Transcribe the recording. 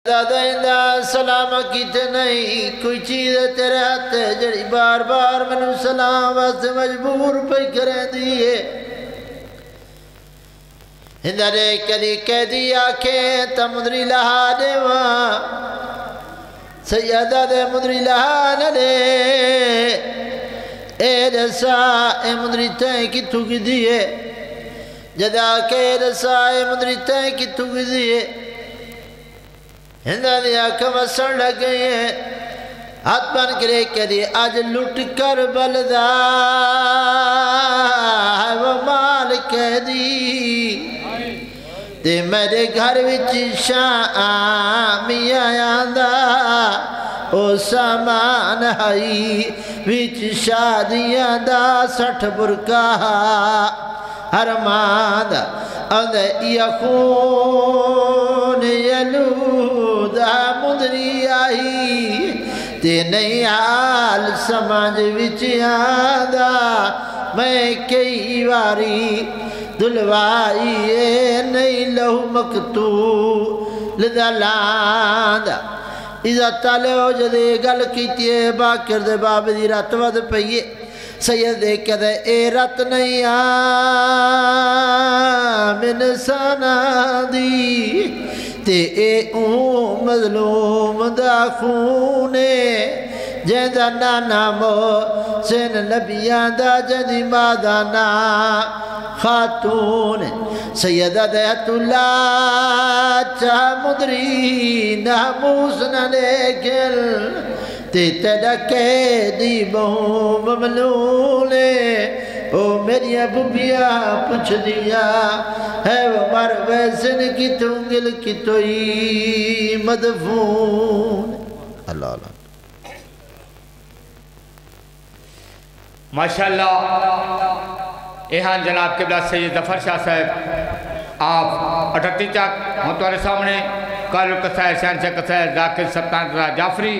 دادائندہ سلام کیتے نہیں کوئی چیز تیرے ہاتھ ہے جڑی بار بار منو سلام واسے مجبور پہ کریں دیئے ہندرے کدی کہہ دی آنکھیں تا مدری لہا دے وہاں سیدہ دے مدری لہا نہ دے اے رسا اے مدری تائیں کی تھوک دیئے جدا کہ رسا اے مدری تائیں کی تھوک دیئے ہندہ دیا کمسر لگ گئی ہیں ہاتھ بن کرے کہہ آج لٹ کر بلدہ ہے وہ مال کہہ دی تے میرے گھر وچ شامی آیاندہ او سامان ہائی وچ شادیاں دا 60 برکہ حرمان دا اندہ یا خون یلودہ مدری آئی تے نئی حال سمجھ وچ آندہ میں کئی واری دلوائی نئی لہو مکتو لدلاندہ عزت تالے ہو جدے گل کیتی ہے باکر دے باب دی رات ود پئیے سید دے کہدے اے رات نہیں آمن سانا دی تے اے اون مظلوم دا خونے جیندہ نانا محسن نبیان دا جیندی مادانا خاتون سیدہ دیت اللہ چاہ مدری ناموس نہ لیکن تے تڑکے دی بہوں مملولے او میری ببیا پوچھ دیا ہے وہ مرویسن کی تنگل کی توئی مدفون اللہ اللہ ماشاءاللہ ایہان جناب قبلہ سید ظفر شاہ صاحب آپ 38 چاک ہوں تمہارے سامنے کالو قصائر شہنشاہ قصائر ذاکر سلطان رضا جعفری